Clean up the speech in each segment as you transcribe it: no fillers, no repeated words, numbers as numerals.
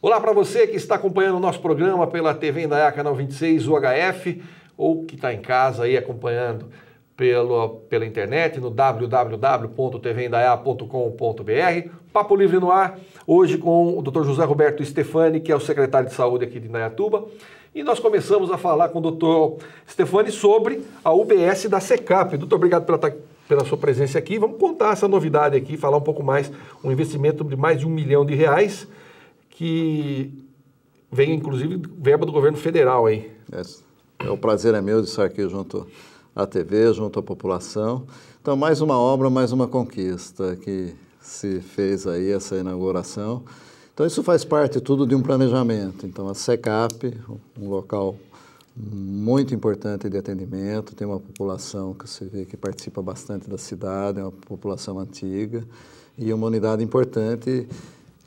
Olá para você que está acompanhando o nosso programa pela TV Indaiá, canal 26, UHF, ou que está em casa aí acompanhando pela internet no www.tvindaiá.com.br. Papo Livre no ar, hoje com o Dr. José Roberto Stefani, que é o secretário de saúde aqui de Indaiatuba. E nós começamos a falar com o Dr. Stefani sobre a UBS da SECAP. Doutor, obrigado pela sua presença aqui. Vamos contar essa novidade aqui, falar um pouco mais, um investimento de mais de R$1 milhão, que vem, inclusive, verba do governo federal aí. O prazer é meu de estar aqui junto à TV, junto à população. Então, mais uma obra, mais uma conquista que se fez aí, essa inauguração. Então, isso faz parte tudo de um planejamento. Então, a SECAP, um local muito importante de atendimento, tem uma população que você vê que participa bastante da cidade, é uma população antiga e uma unidade importante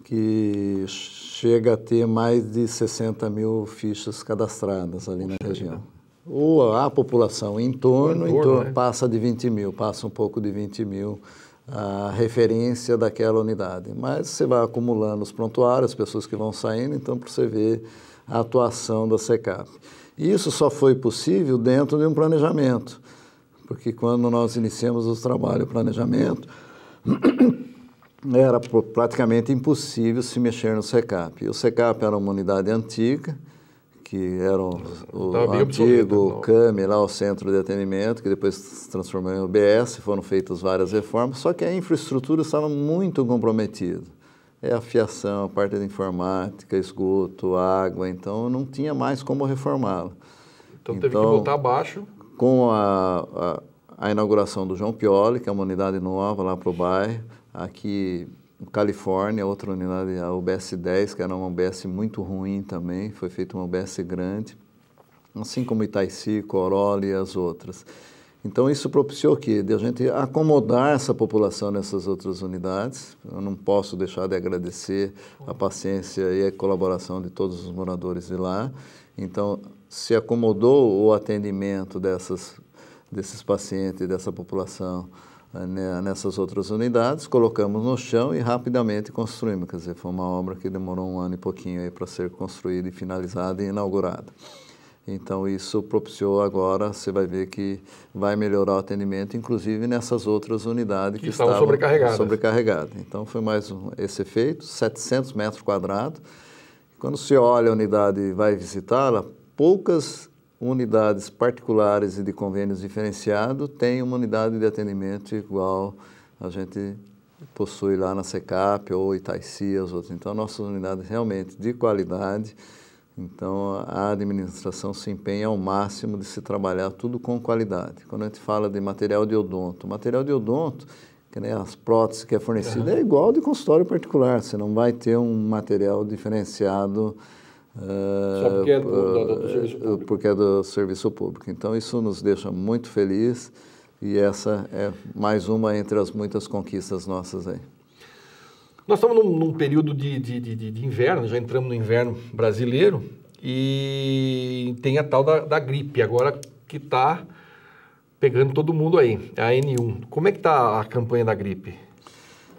que chega a ter mais de 60 mil fichas cadastradas ali na região. A população em torno né? Passa de 20 mil, passa um pouco de 20 mil a referência daquela unidade. Mas você vai acumulando os prontuários, as pessoas que vão saindo, então para você ver a atuação da SECAP. E isso só foi possível dentro de um planejamento, porque quando nós iniciamos os trabalhos de planejamento, era praticamente impossível se mexer no SECAP. E o SECAP era uma unidade antiga, que era o antigo CAME, lá, o Centro de Atendimento, que depois se transformou em UBS, foram feitas várias reformas, só que a infraestrutura estava muito comprometida. A fiação, a parte da informática, esgoto, água, então não tinha mais como reformá-la. Então teve que botar abaixo. Com a inauguração do João Pioli, que é uma unidade nova lá para o bairro, aqui em Califórnia, outra unidade, a UBS 10, que era uma UBS muito ruim também, foi feita uma UBS grande, assim como Itaici, Corolla e as outras. Então, isso propiciou o quê? De a gente acomodar essa população nessas outras unidades. Eu não posso deixar de agradecer a paciência e a colaboração de todos os moradores de lá. Então, se acomodou o atendimento desses pacientes, dessa população, nessas outras unidades, colocamos no chão e rapidamente construímos. Quer dizer, foi uma obra que demorou 1 ano e pouquinho aí para ser construída e finalizada e inaugurada. Então, isso propiciou agora, você vai ver que vai melhorar o atendimento, inclusive nessas outras unidades que estavam sobrecarregadas. Então, foi mais esse efeito, 700 metros quadrados. Quando se olha a unidade e vai visitá-la, poucas unidades particulares e de convênios diferenciados têm uma unidade de atendimento igual a gente possui lá na SECAP ou Itaici, as outras. Então, nossas unidades realmente de qualidade. Então, a administração se empenha ao máximo de se trabalhar tudo com qualidade. Quando a gente fala de material de odonto, que nem as próteses que é fornecido, é igual de consultório particular. Você não vai ter um material diferenciado só porque é do serviço público. Porque é do serviço público. Então, isso nos deixa muito felizes e essa é mais uma entre as muitas conquistas nossas aí. Nós estamos num período de inverno, já entramos no inverno brasileiro e tem a tal da gripe agora que está pegando todo mundo aí, a N1. Como é que está a campanha da gripe?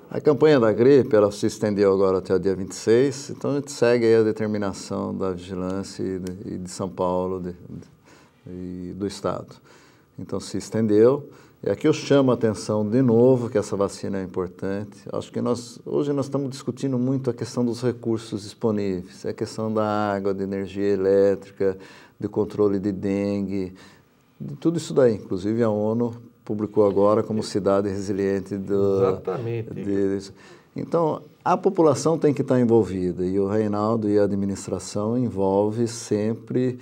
A campanha da gripe, ela se estendeu agora até o dia 26, então a gente segue aí a determinação da vigilância e de São Paulo e do Estado. Então se estendeu. E aqui eu chamo a atenção de novo que essa vacina é importante. Acho que hoje nós estamos discutindo muito a questão dos recursos disponíveis, a questão da água, de energia elétrica, de controle de dengue, de tudo isso daí. Inclusive a ONU publicou agora como cidade resiliente Exatamente. Então, a população tem que estar envolvida e o Reinaldo e a administração envolve sempre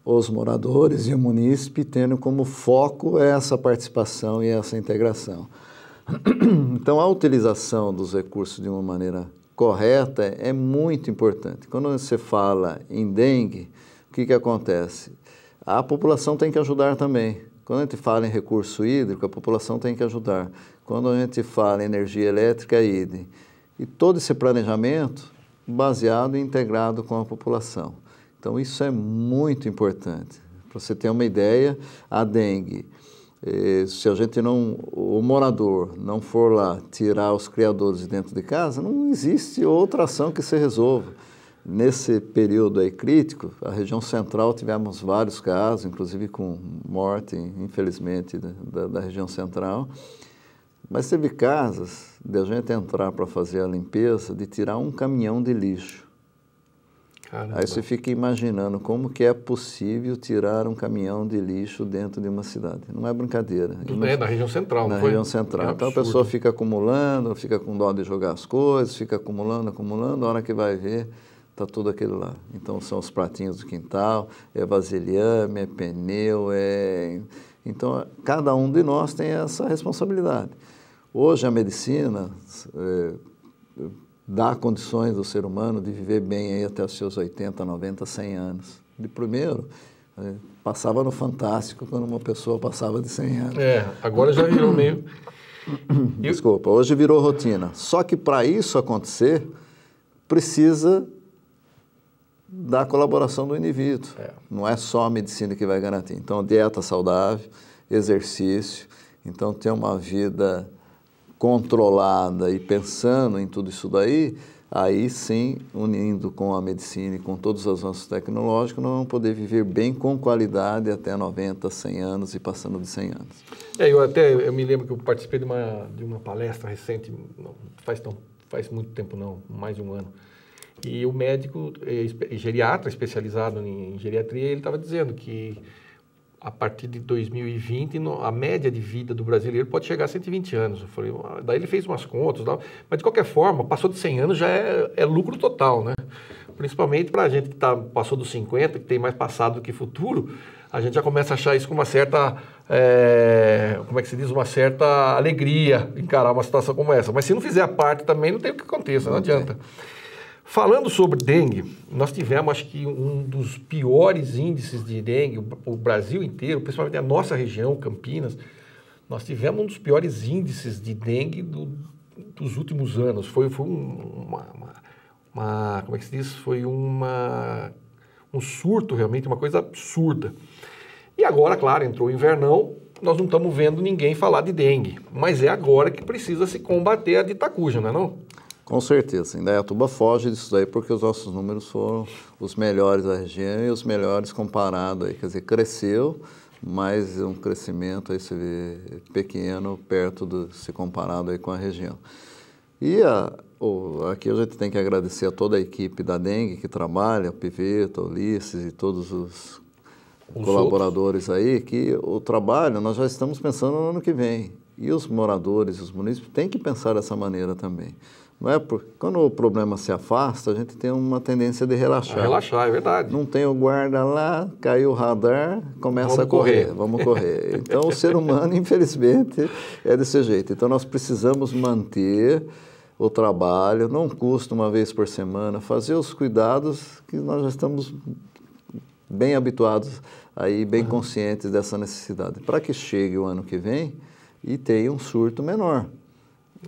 os moradores e o munícipe tendo como foco essa participação e essa integração. Então, a utilização dos recursos de uma maneira correta é muito importante. Quando você fala em dengue, o que acontece? A população tem que ajudar também. Quando a gente fala em recurso hídrico, a população tem que ajudar. Quando a gente fala em energia elétrica, idem. E todo esse planejamento baseado e integrado com a população. Então, isso é muito importante. Para você ter uma ideia, a dengue, Se a gente não, o morador não for lá tirar os criadouros de dentro de casa, não existe outra ação que se resolva. Nesse período aí crítico, a região central tivemos vários casos, inclusive com morte, infelizmente, da região central. Mas teve casas de a gente entrar para fazer a limpeza, de tirar um caminhão de lixo. Caramba. Aí você fica imaginando como que é possível tirar um caminhão de lixo dentro de uma cidade. Não é brincadeira. Na região central, não foi? Na região central. Então a pessoa fica acumulando, fica com dó de jogar as coisas, fica acumulando, a hora que vai ver, está tudo aquilo lá. Então são os pratinhos do quintal, é vasilhame, é pneu, Então cada um de nós tem essa responsabilidade. Hoje a medicina dá condições ao ser humano de viver bem aí até os seus 80, 90, 100 anos. De primeiro, passava no Fantástico quando uma pessoa passava de 100 anos. Agora já virou meio... Desculpa, hoje virou rotina. Só que para isso acontecer, precisa da colaboração do indivíduo. Não é só a medicina que vai garantir. Então, dieta saudável, exercício, então ter uma vida controlada e pensando em tudo isso daí, aí sim, unindo com a medicina e com todos os avanços tecnológicos, nós vamos poder viver bem com qualidade até 90, 100 anos e passando de 100 anos. Eu me lembro que eu participei de uma palestra recente, não faz muito tempo não, mais de um ano, e o médico geriatra, especializado em geriatria, ele estava dizendo que a partir de 2020, a média de vida do brasileiro pode chegar a 120 anos. Eu falei, daí ele fez umas contas, mas de qualquer forma, passou de 100 anos já é lucro total, né? Principalmente para a gente que passou dos 50, que tem mais passado do que futuro, a gente já começa a achar isso com uma certa, como é que se diz, uma certa alegria encarar uma situação como essa. Mas se não fizer a parte também, não tem o que aconteça, não adianta. Falando sobre dengue, nós tivemos, acho que, um dos piores índices de dengue, o Brasil inteiro, principalmente a nossa região, Campinas, nós tivemos um dos piores índices de dengue dos últimos anos. Foi como é que se diz? Foi um surto, realmente, uma coisa absurda. E agora, claro, entrou o invernão, nós não estamos vendo ninguém falar de dengue, mas é agora que precisa se combater a de Itacuja, não é não? Com certeza, Indaiatuba foge disso daí porque os nossos números foram os melhores da região e os melhores comparado aí, quer dizer, cresceu, mas um crescimento aí você vê pequeno se comparado aí com a região. E aqui a gente tem que agradecer a toda a equipe da dengue que trabalha, o Piveta, o Ulisses e todos os colaboradores aí, que o trabalho nós já estamos pensando no ano que vem. E os moradores, os munícipes têm que pensar dessa maneira também. Não é porque quando o problema se afasta, a gente tem uma tendência de relaxar. Relaxar, é verdade. Não tem o guarda lá, caiu o radar, começa a correr. Vamos correr. Então, o ser humano, infelizmente, é desse jeito. Então, nós precisamos manter o trabalho, não custa uma vez por semana, fazer os cuidados que nós já estamos bem habituados, aí, bem conscientes dessa necessidade. Para que chegue o ano que vem e tenha um surto menor.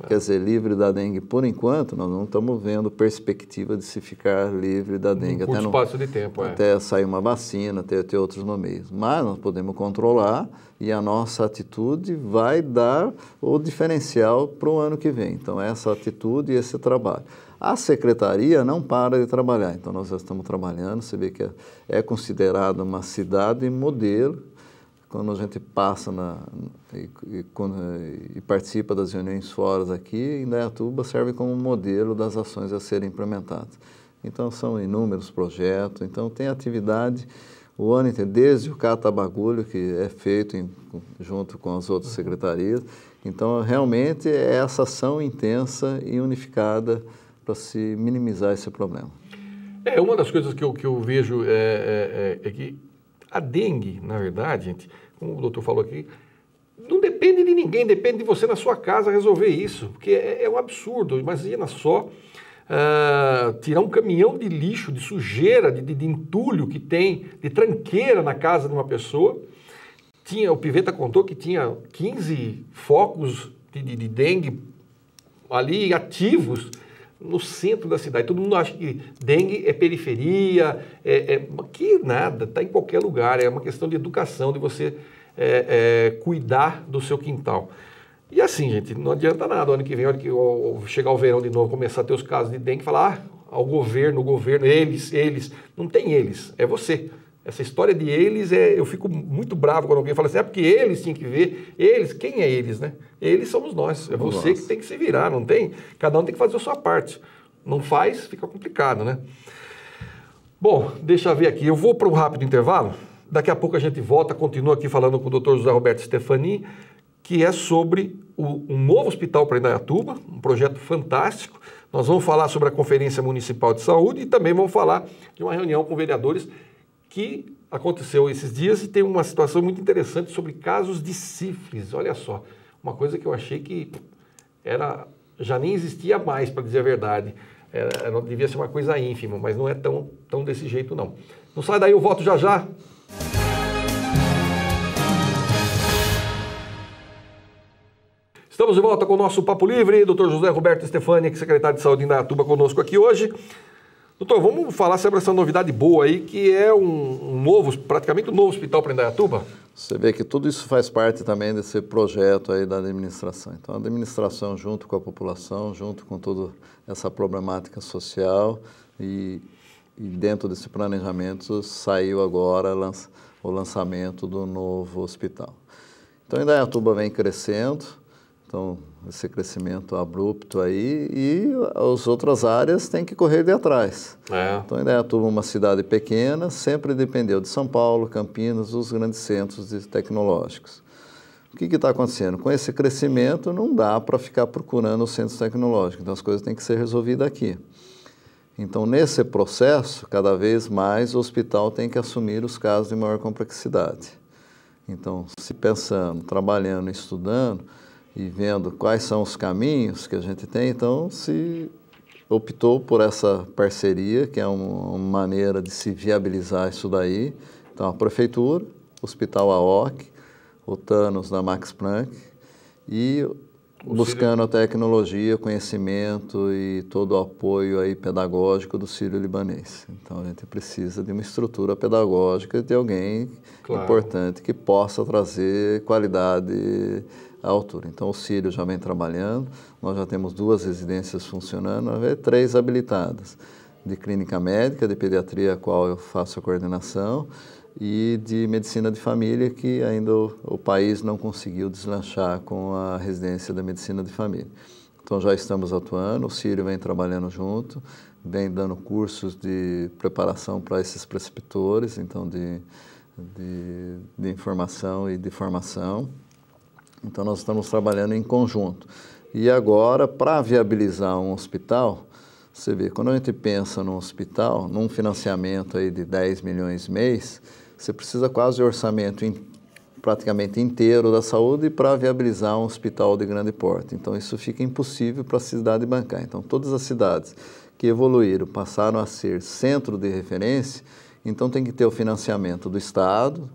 Quer dizer, livre da dengue, por enquanto, nós não estamos vendo perspectiva de se ficar livre da dengue. Por espaço de tempo, até sair uma vacina, ter outros nomeios. Mas nós podemos controlar e a nossa atitude vai dar o diferencial para o ano que vem. Então, essa atitude e esse trabalho. A secretaria não para de trabalhar. Então, nós já estamos trabalhando. Você vê que é considerada uma cidade modelo. Quando a gente passa e participa das reuniões fora aqui, Indaiatuba serve como modelo das ações a serem implementadas. Então, são inúmeros projetos, então tem atividade o ano inteiro, desde o cata-bagulho, que é feito junto com as outras secretarias. Então, realmente, é essa ação intensa e unificada para se minimizar esse problema. Uma das coisas que eu vejo é que a dengue, na verdade, gente, como o doutor falou aqui, não depende de ninguém, depende de você na sua casa resolver isso, porque é um absurdo. Imagina só tirar um caminhão de lixo, de sujeira, de entulho que tem, de tranqueira na casa de uma pessoa. O Piveta contou que tinha 15 focos de dengue ali ativos no centro da cidade. Todo mundo acha que dengue é periferia, que nada, está em qualquer lugar. É uma questão de educação, de você cuidar do seu quintal. E assim, gente, não adianta nada. O ano que vem, hora que chegar o verão de novo, começar a ter os casos de dengue, falar, ao governo, eles. Não tem eles, é você. Essa história de eles, eu fico muito bravo quando alguém fala assim, porque eles tinham que ver. Eles, quem é eles, né? Eles somos nós. É você que tem que se virar, não tem? Cada um tem que fazer a sua parte. Não faz, fica complicado, né? Bom, deixa eu ver aqui. Eu vou para um rápido intervalo. Daqui a pouco a gente volta, continua aqui falando com o Dr. José Roberto Stefani, que é sobre um novo hospital para Indaiatuba, um projeto fantástico. Nós vamos falar sobre a Conferência Municipal de Saúde e também vamos falar de uma reunião com vereadores que aconteceu esses dias e tem uma situação muito interessante sobre casos de sífilis. Olha só, uma coisa que eu achei que já nem existia mais, para dizer a verdade. Não devia ser uma coisa ínfima, mas não é tão desse jeito, não. Não sai daí, eu volto já já. Estamos de volta com o nosso Papo Livre, Dr. José Roberto Stefani, secretário de Saúde de Indaiatuba, conosco aqui hoje. Doutor, vamos falar sobre essa novidade boa aí, que é praticamente um novo hospital para Indaiatuba? Você vê que tudo isso faz parte também desse projeto aí da administração. Então, a administração junto com a população, junto com toda essa problemática social e dentro desse planejamento saiu agora o lançamento do novo hospital. Então, Indaiatuba vem crescendo. Então, esse crescimento abrupto aí e as outras áreas têm que correr de atrás. Então, Indaiatuba, uma cidade pequena, sempre dependeu de São Paulo, Campinas, os grandes centros tecnológicos. O que está acontecendo? Com esse crescimento, não dá para ficar procurando os centros tecnológicos. Então, as coisas têm que ser resolvidas aqui. Então, nesse processo, cada vez mais o hospital tem que assumir os casos de maior complexidade. Então, se pensando, trabalhando, estudando, e vendo quais são os caminhos que a gente tem, então se optou por essa parceria, que é uma maneira de se viabilizar isso daí. Então, a Prefeitura, o Hospital AOC, o Thanos da Max Planck, e buscando a tecnologia, conhecimento e todo o apoio aí pedagógico do Sírio-Libanês. Então, a gente precisa de uma estrutura pedagógica, de alguém importante que possa trazer qualidade à altura. Então, o Sírio já vem trabalhando, nós já temos 2 residências funcionando, 3 habilitadas, de clínica médica, de pediatria, a qual eu faço a coordenação, e de medicina de família, que ainda o país não conseguiu deslanchar com a residência da medicina de família. Então, já estamos atuando, o Sírio vem trabalhando junto, vem dando cursos de preparação para esses preceptores, então de informação e de formação. Então, nós estamos trabalhando em conjunto. E agora, para viabilizar um hospital, você vê, quando a gente pensa num hospital, num financiamento aí de 10 milhões mês, você precisa quase de orçamento praticamente inteiro da saúde para viabilizar um hospital de grande porte. Então, isso fica impossível para a cidade bancar. Então, todas as cidades que evoluíram, passaram a ser centro de referência, então tem que ter o financiamento do Estado,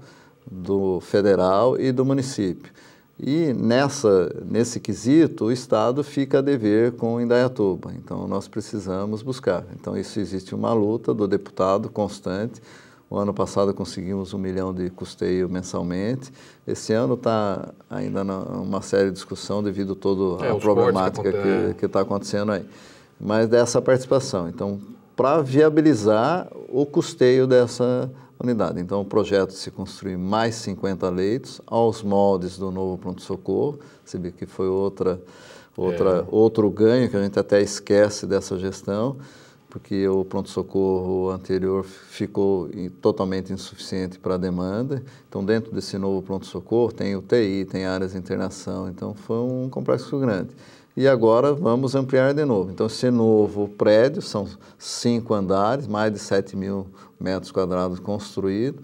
do federal e do município. E nesse quesito, o Estado fica a dever com Indaiatuba. Então, nós precisamos buscar. Então, isso existe uma luta do deputado constante. O ano passado conseguimos 1 milhão de custeio mensalmente. Esse ano está ainda numa séria discussão devido a toda a problemática que está acontecendo aí. Mas dessa participação. Então, para viabilizar o custeio dessa unidade. Então, o projeto se construir mais 50 leitos aos moldes do novo pronto-socorro. Você vê que foi outro ganho, que a gente até esquece dessa gestão, porque o pronto-socorro anterior ficou totalmente insuficiente para a demanda. Então, dentro desse novo pronto-socorro, tem UTI, tem áreas de internação. Então, foi um complexo grande. E agora vamos ampliar de novo. Então, esse novo prédio, são 5 andares, mais de 7 mil metros quadrados construídos,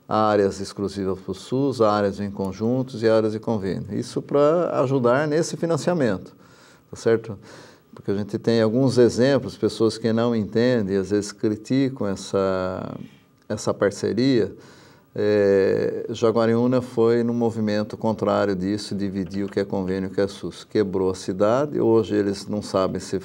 áreas exclusivas para o SUS, áreas em conjuntos e áreas de convênio. Isso para ajudar nesse financiamento, tá certo? Porque a gente tem alguns exemplos, pessoas que não entendem, às vezes criticam essa parceria. Jaguariúna foi no movimento contrário disso, dividiu o que é convênio e o que é SUS. Quebrou a cidade, hoje eles não sabem se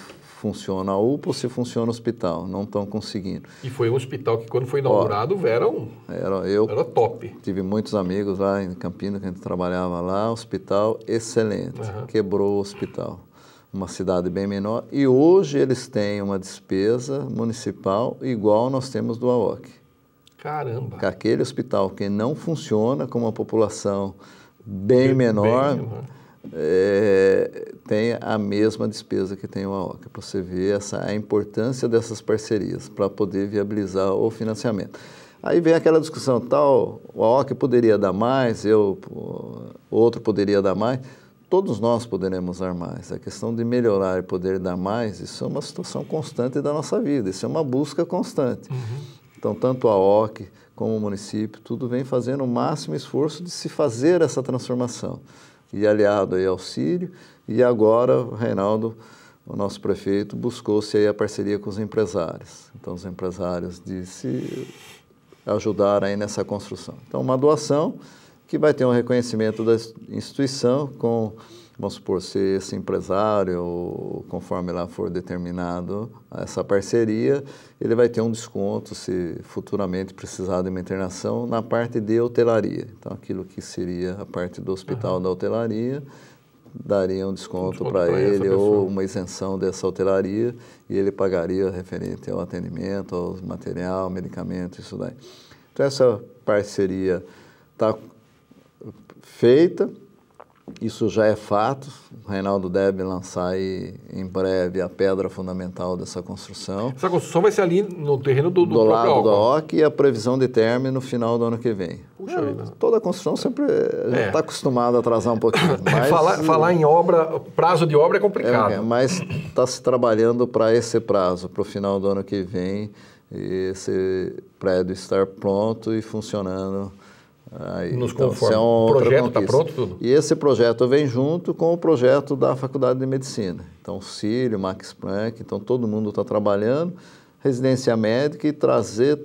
funciona a UPA ou se funciona o hospital. Não estão conseguindo. E foi um hospital que, quando foi inaugurado, era top. Tive muitos amigos lá em Campinas, que a gente trabalhava lá, hospital excelente. Quebrou o hospital. Uma cidade bem menor. E hoje eles têm uma despesa municipal igual nós temos do AOC. Caramba! Que aquele hospital que não funciona com uma população bem menor, tem a mesma despesa que tem o AOC. Para você ver a importância dessas parcerias para poder viabilizar o financiamento. Aí vem aquela discussão, o AOC poderia dar mais, outro poderia dar mais. Todos nós poderemos dar mais. A questão de melhorar e poder dar mais, isso é uma situação constante da nossa vida, isso é uma busca constante. Então, tanto a AOC como o município, tudo vem fazendo o máximo esforço de se fazer essa transformação. E aliado aí ao Círio, e agora o Reinaldo, o nosso prefeito, buscou-se aí a parceria com os empresários. Então, os empresários de se ajudar aí nessa construção. Então, uma doação que vai ter um reconhecimento da instituição com, vamos supor, se esse empresário, ou conforme lá for determinado essa parceria, ele vai ter um desconto se futuramente precisar de uma internação na parte de hotelaria. Então, aquilo que seria a parte do hospital da hotelaria, daria um desconto para ele ou uma isenção dessa hotelaria e ele pagaria referente ao atendimento, ao material, medicamento, isso daí. Então, essa parceria está feita, isso já é fato. O Reinaldo deve lançar aí, em breve, a pedra fundamental dessa construção. Essa construção vai ser ali no terreno do próprio lado da OC e a previsão de término no final do ano que vem. Puxa vida. Toda a construção sempre está acostumada a atrasar um pouquinho. Mas, falar em obra, prazo de obra é complicado. Mas está se trabalhando para esse prazo, para o final do ano que vem, esse prédio estar pronto e funcionando. Aí, nos conforme. O projeto está pronto tudo? E esse projeto vem junto com o projeto da Faculdade de Medicina. Então, Círio, Max Planck, então todo mundo está trabalhando, residência médica e trazer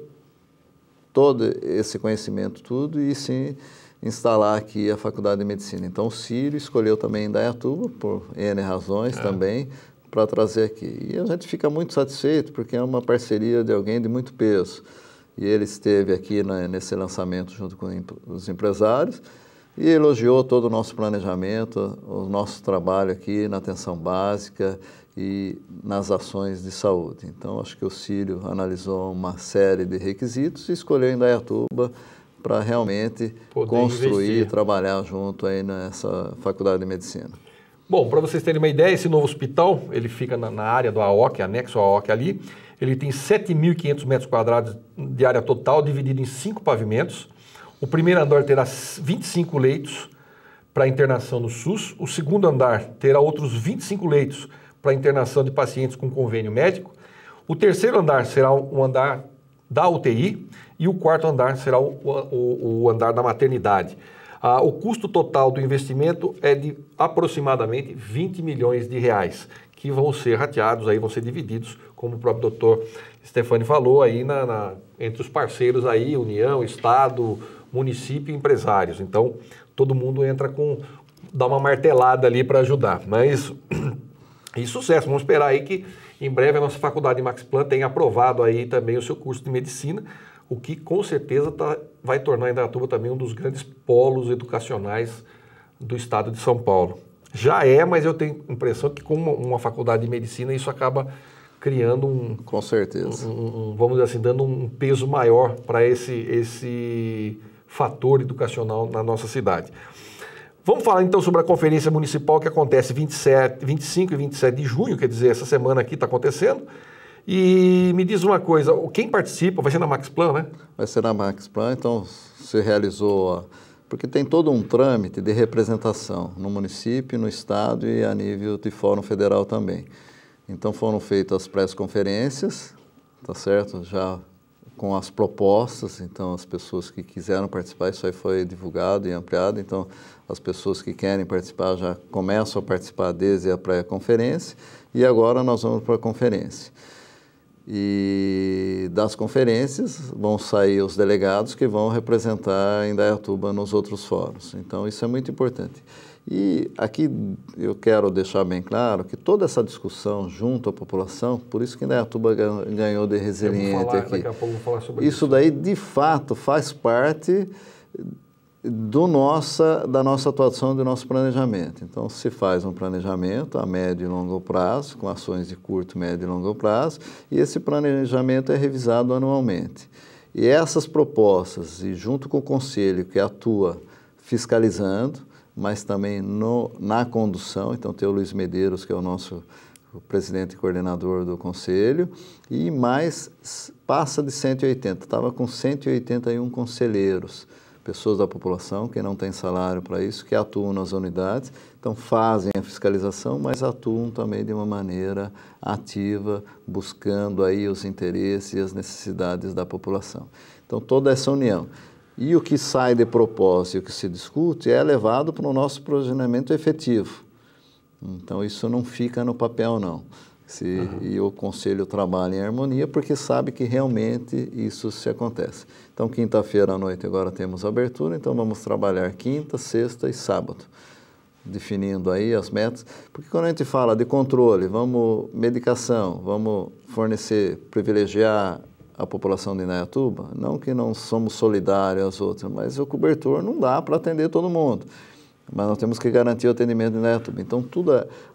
todo esse conhecimento tudo e sim instalar aqui a Faculdade de Medicina. Então, o Círio escolheu também Indaiatuba, por N razões também, para trazer aqui. E a gente fica muito satisfeito porque é uma parceria de alguém de muito peso. E ele esteve aqui nesse lançamento junto com os empresários e elogiou todo o nosso planejamento, o nosso trabalho aqui na atenção básica e nas ações de saúde. Então, acho que o Círio analisou uma série de requisitos e escolheu Indaiatuba para realmente construir e trabalhar junto aí nessa Faculdade de Medicina. Bom, para vocês terem uma ideia, esse novo hospital, ele fica na área do AOC, anexo ao AOC ali. Ele tem 7.500 metros quadrados de área total, dividido em 5 pavimentos. O primeiro andar terá 25 leitos para internação no SUS. O segundo andar terá outros 25 leitos para internação de pacientes com convênio médico. O terceiro andar será um andar da UTI e o quarto andar será o andar da maternidade. O custo total do investimento é de aproximadamente 20 milhões de reais, que vão ser rateados, aí vão ser divididos, como o próprio doutor Stefani falou, aí entre os parceiros aí, União, Estado, município e empresários. Então, todo mundo dá uma martelada ali para ajudar. Mas, e sucesso, vamos esperar aí que em breve a nossa faculdade Max Planck tenha aprovado aí também o seu curso de medicina, o que com certeza vai tornar Indaiatuba também um dos grandes polos educacionais do estado de São Paulo. Já mas eu tenho a impressão que com uma faculdade de medicina isso acaba criando com certeza. Vamos dizer assim, dando um peso maior para esse fator educacional na nossa cidade. Vamos falar então sobre a conferência municipal que acontece 25 e 27 de junho, quer dizer, essa semana aqui está acontecendo. E me diz uma coisa, quem participa, vai ser na Max Planck, né? Vai ser na Max Planck, então se realizou, porque tem todo um trâmite de representação no município, no estado e a nível de fórum federal também. Então foram feitas as pré-conferências, tá certo? Já com as propostas, então as pessoas que quiseram participar, isso aí foi divulgado e ampliado, então as pessoas que querem participar já começam a participar desde a pré-conferência e agora nós vamos para a conferência. E das conferências vão sair os delegados que vão representar Indaiatuba nos outros fóruns. Então, isso é muito importante. E aqui eu quero deixar bem claro que toda essa discussão junto à população, por isso que Indaiatuba ganhou de resiliente aqui. Daqui a pouco vou falar sobre isso. Isso daí, de fato, faz parte da nossa atuação, do nosso planejamento. Então, se faz um planejamento a médio e longo prazo, com ações de curto, médio e longo prazo, e esse planejamento é revisado anualmente. E essas propostas, e junto com o Conselho, que atua fiscalizando, mas também na condução, então tem o Luiz Medeiros, que é o presidente e coordenador do Conselho, e mais passa de 180, estava com 181 conselheiros, pessoas da população que não têm salário para isso, que atuam nas unidades, então fazem a fiscalização, mas atuam também de uma maneira ativa, buscando aí os interesses e as necessidades da população. Então toda essa união. E o que sai de propósito e o que se discute é levado para o nosso planejamento efetivo. Então isso não fica no papel, não. E o Conselho trabalha em harmonia porque sabe que realmente isso se acontece. Então, quinta-feira à noite agora temos abertura, então vamos trabalhar quinta, sexta e sábado, definindo aí as metas. Porque quando a gente fala de controle, medicação, vamos fornecer, privilegiar a população de Indaiatuba, não que não somos solidários às outras, mas o cobertor não dá para atender todo mundo. Mas nós temos que garantir o atendimento de Indaiatuba. Então,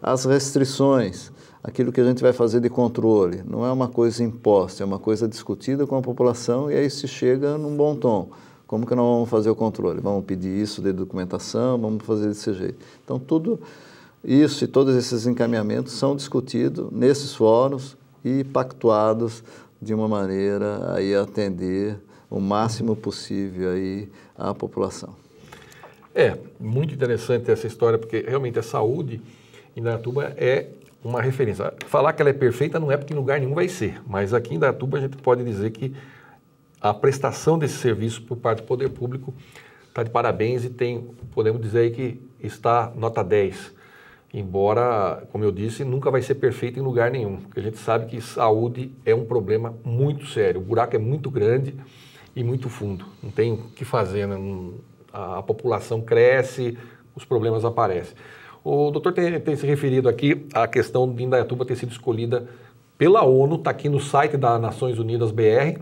as restrições, aquilo que a gente vai fazer de controle, não é uma coisa imposta, é uma coisa discutida com a população e aí se chega num bom tom. Como que nós vamos fazer o controle? Vamos pedir isso de documentação, vamos fazer desse jeito. Então, tudo isso e todos esses encaminhamentos são discutidos nesses fóruns e pactuados de uma maneira a atender o máximo possível aí a população. É, muito interessante essa história, porque realmente a saúde em Indaiatuba é uma referência. Falar que ela é perfeita não é porque em lugar nenhum vai ser, mas aqui em Indaiatuba a gente pode dizer que a prestação desse serviço por parte do poder público está de parabéns e podemos dizer aí que está nota 10. Embora, como eu disse, nunca vai ser perfeito em lugar nenhum, porque a gente sabe que saúde é um problema muito sério, o buraco é muito grande e muito fundo, não tem o que fazer, né? A população cresce, os problemas aparecem. O doutor tem se referido aqui à questão de Indaiatuba ter sido escolhida pela ONU, está aqui no site das Nações Unidas BR.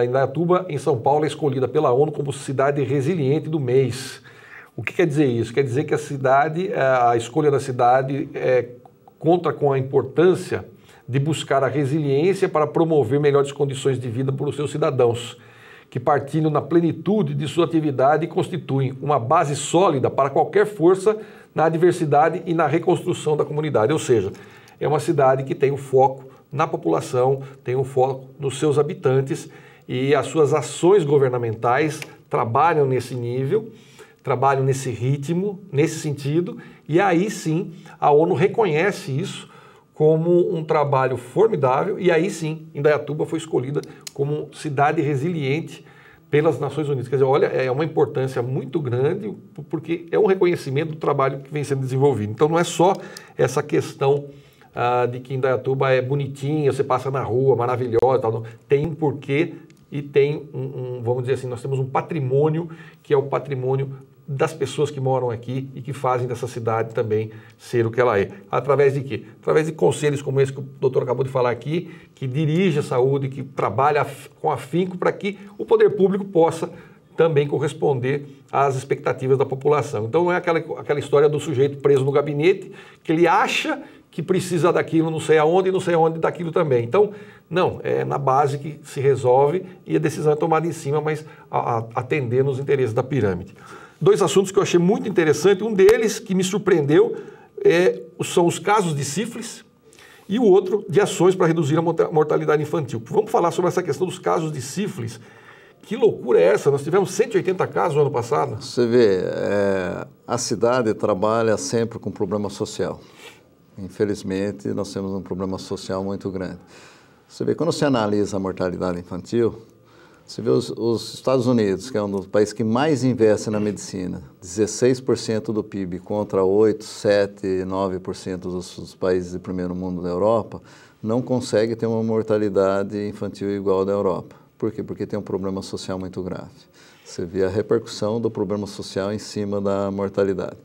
Indaiatuba, em São Paulo, é escolhida pela ONU como cidade resiliente do mês. O que quer dizer isso? Quer dizer que a escolha da cidade conta com a importância de buscar a resiliência para promover melhores condições de vida para os seus cidadãos, que partilham na plenitude de sua atividade e constituem uma base sólida para qualquer força na adversidade e na reconstrução da comunidade. Ou seja, é uma cidade que tem um foco na população, tem um foco nos seus habitantes e as suas ações governamentais trabalham nesse nível, trabalham nesse ritmo, nesse sentido, e aí sim a ONU reconhece isso como um trabalho formidável, e aí sim, Indaiatuba foi escolhida como cidade resiliente pelas Nações Unidas. Quer dizer, olha, é uma importância muito grande, porque é um reconhecimento do trabalho que vem sendo desenvolvido. Então não é só essa questão de que Indaiatuba é bonitinha, você passa na rua, maravilhosa, tal, não. Tem um porquê e tem vamos dizer assim, nós temos um patrimônio que é o patrimônio das pessoas que moram aqui e que fazem dessa cidade também ser o que ela é. Através de quê? Através de conselhos como esse que o doutor acabou de falar aqui, que dirige a saúde, que trabalha com afinco para que o poder público possa também corresponder às expectativas da população. Então não é aquela história do sujeito preso no gabinete, que ele acha que precisa daquilo não sei aonde e não sei aonde daquilo também. Então, não, é na base que se resolve e a decisão é tomada em cima, mas atendendo os interesses da pirâmide. Dois assuntos que eu achei muito interessante, um deles que me surpreendeu são os casos de sífilis e o outro de ações para reduzir a mortalidade infantil. Vamos falar sobre essa questão dos casos de sífilis. Que loucura é essa? Nós tivemos 180 casos no ano passado. Você vê, a cidade trabalha sempre com problema social. Infelizmente, nós temos um problema social muito grande. Você vê, quando você analisa a mortalidade infantil, você vê os Estados Unidos, que é um dos países que mais investe na medicina, 16% do PIB contra 8%, 7%, 9% dos países de primeiro mundo da Europa, não consegue ter uma mortalidade infantil igual à da Europa. Por quê? Porque tem um problema social muito grave. Você vê a repercussão do problema social em cima da mortalidade.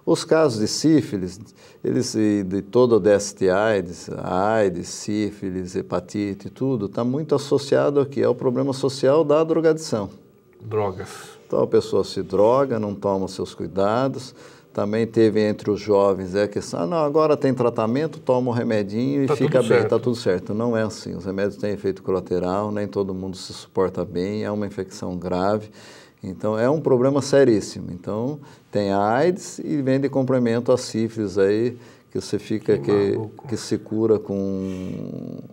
Os casos de sífilis, de todo o DST-AIDS, AIDS, sífilis, hepatite, tudo, está muito associado aqui ao problema social da drogadição. Drogas. Então a pessoa se droga, não toma os seus cuidados. Também teve entre os jovens a questão, não, agora tem tratamento, toma um remedinho e fica bem, está tudo certo. Não é assim, os remédios têm efeito colateral, nem todo mundo se suporta bem, é uma infecção grave. Então, é um problema seríssimo. Então, tem a AIDS e vem de complemento a sífilis aí, que você fica, que se cura com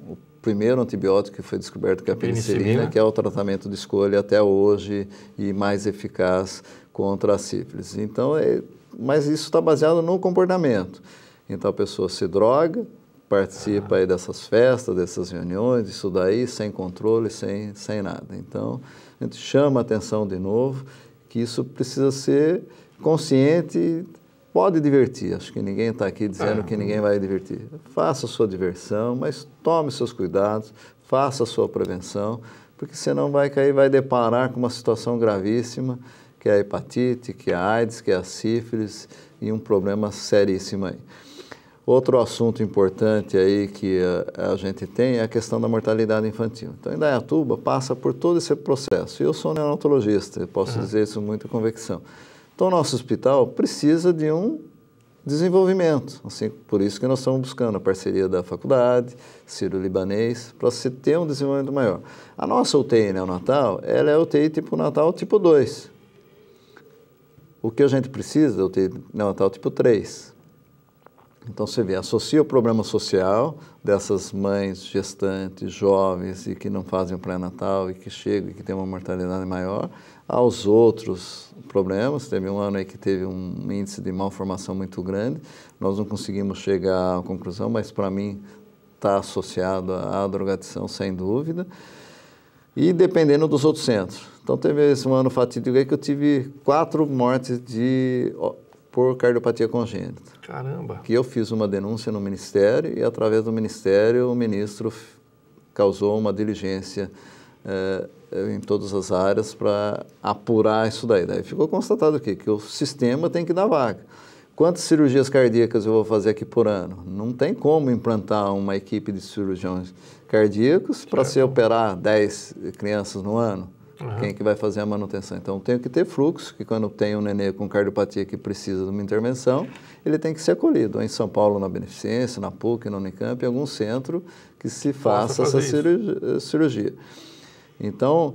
o primeiro antibiótico que foi descoberto, que é a penicilina, que é o tratamento de escolha até hoje e mais eficaz contra a sífilis. Então, mas isso está baseado no comportamento. Então, a pessoa se droga, participa aí dessas festas, dessas reuniões, isso daí, sem controle, sem nada. Então, a gente chama a atenção de novo que isso precisa ser consciente, pode divertir. Acho que ninguém está aqui dizendo que ninguém vai divertir. Faça a sua diversão, mas tome seus cuidados, faça a sua prevenção, porque senão vai cair, vai deparar com uma situação gravíssima, que é a hepatite, que é a AIDS, que é a sífilis e um problema seríssimo aí. Outro assunto importante aí que a gente tem é a questão da mortalidade infantil. Então, Indaiatuba passa por todo esse processo. Eu sou neonatologista, eu posso dizer isso com muita convicção. Então, o nosso hospital precisa de um desenvolvimento. Assim, por isso que nós estamos buscando a parceria da faculdade, Sírio-Libanês, para se ter um desenvolvimento maior. A nossa UTI neonatal, ela é UTI tipo natal tipo 2. O que a gente precisa é UTI neonatal tipo 3. Então, você vê, associa o problema social dessas mães gestantes, jovens e que não fazem o pré-natal e que chegam e que têm uma mortalidade maior, aos outros problemas. Teve um ano aí que teve um índice de malformação muito grande, nós não conseguimos chegar à conclusão, mas para mim está associado à drogadição, sem dúvida, e dependendo dos outros centros. Então, teve esse ano fatídico aí que eu tive 4 mortes por cardiopatia congênita. Caramba! Que eu fiz uma denúncia no Ministério e, através do Ministério, o ministro causou uma diligência em todas as áreas para apurar isso daí. Daí ficou constatado o quê? Que o sistema tem que dar vaga. Quantas cirurgias cardíacas eu vou fazer aqui por ano? Não tem como implantar uma equipe de cirurgiões cardíacos para se operar 10 crianças no ano. Quem que vai fazer a manutenção? Então, tem que ter fluxo, que quando tem um nenê com cardiopatia que precisa de uma intervenção, ele tem que ser acolhido. Ou em São Paulo, na Beneficência, na PUC, na Unicamp, em algum centro que se faça essa cirurgia. Então,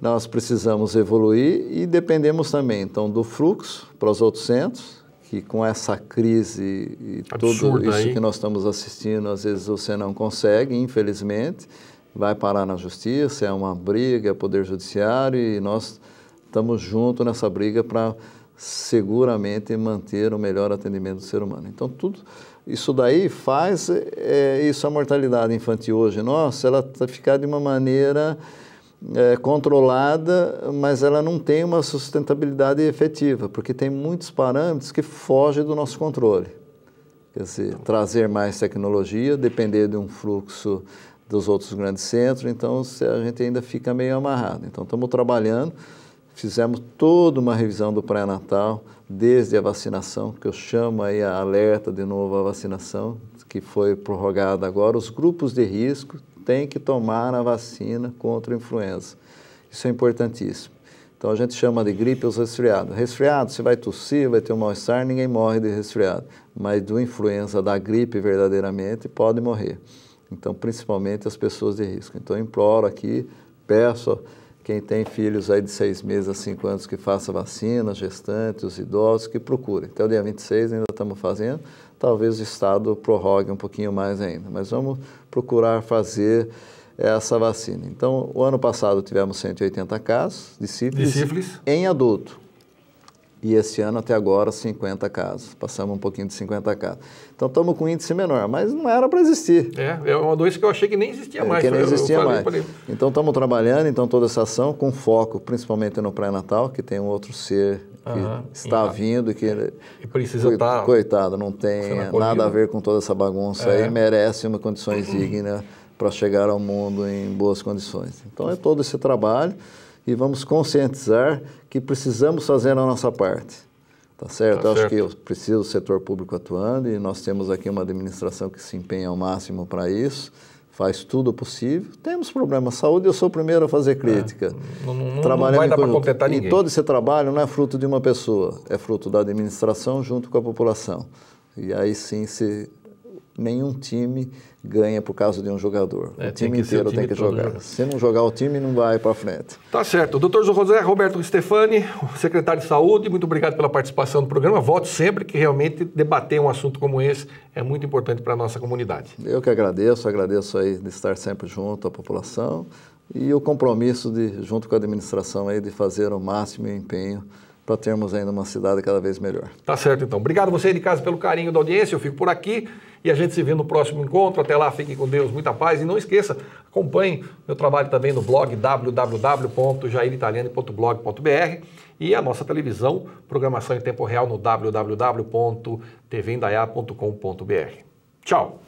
nós precisamos evoluir e dependemos também, então, do fluxo para os outros centros, que com essa crise e tudo isso aí que nós estamos assistindo, às vezes você não consegue, infelizmente, vai parar na justiça, é uma briga, é poder judiciário e nós estamos juntos nessa briga para seguramente manter o melhor atendimento do ser humano. Então, tudo isso daí faz a mortalidade infantil hoje nossa, ela ficar de uma maneira controlada, mas ela não tem uma sustentabilidade efetiva, porque tem muitos parâmetros que fogem do nosso controle. Quer dizer, trazer mais tecnologia, depender de um fluxo dos outros grandes centros, então a gente ainda fica meio amarrado. Então, estamos trabalhando, fizemos toda uma revisão do pré-natal, desde a vacinação, que eu chamo aí a alerta de novo a vacinação, que foi prorrogada agora. Os grupos de risco têm que tomar a vacina contra a influenza. Isso é importantíssimo. Então, a gente chama de gripe os resfriados. Resfriado, você vai tossir, vai ter um mal-estar, ninguém morre de resfriado. Mas do influenza, da gripe verdadeiramente, pode morrer. Então, principalmente as pessoas de risco. Então, eu imploro aqui, peço quem tem filhos aí de 6 meses a 5 anos que faça vacina, gestantes, os idosos, que procurem. Até o dia 26 ainda estamos fazendo, talvez o Estado prorrogue um pouquinho mais ainda, mas vamos procurar fazer essa vacina. Então, o ano passado tivemos 180 casos de sífilis em adulto. E esse ano, até agora, 50 casos. Passamos um pouquinho de 50 casos. Então, estamos com um índice menor, mas não era para existir. É uma doença que eu achei que nem existia mais. Que nem existia mais. Falei. Então, estamos trabalhando, toda essa ação com foco, principalmente no pré-natal, que tem um outro ser que está vindo e que precisa estar... Coitado, não tem nada a ver com toda essa bagunça aí, merece uma condições dignas para chegar ao mundo em boas condições. Então, é todo esse trabalho e vamos conscientizar que precisamos fazer a nossa parte. Tá certo? Tá Eu acho certo. que precisa o setor público atuando e nós temos aqui uma administração que se empenha ao máximo para isso, faz tudo possível. Temos problemas de saúde, eu sou o primeiro a fazer crítica. Não vai dar para contentar ninguém. E todo esse trabalho não é fruto de uma pessoa, é fruto da administração junto com a população. E aí sim, nenhum time ganha por causa de um jogador. O time inteiro tem que jogar. Se não jogar o time, não vai para frente. Tá certo. Dr. José Roberto Stefani, secretário de Saúde, muito obrigado pela participação no programa. Volte sempre, que realmente debater um assunto como esse é muito importante para a nossa comunidade. Eu que agradeço aí de estar sempre junto à população e o compromisso junto com a administração aí de fazer o máximo empenho para termos ainda uma cidade cada vez melhor. Tá certo, então. Obrigado você aí de casa pelo carinho da audiência. Eu fico por aqui e a gente se vê no próximo encontro. Até lá, fiquem com Deus, muita paz. E não esqueça, acompanhe meu trabalho também no blog www.jairitaliani.blog.br e a nossa televisão, programação em tempo real no www.tvindaiá.com.br. Tchau!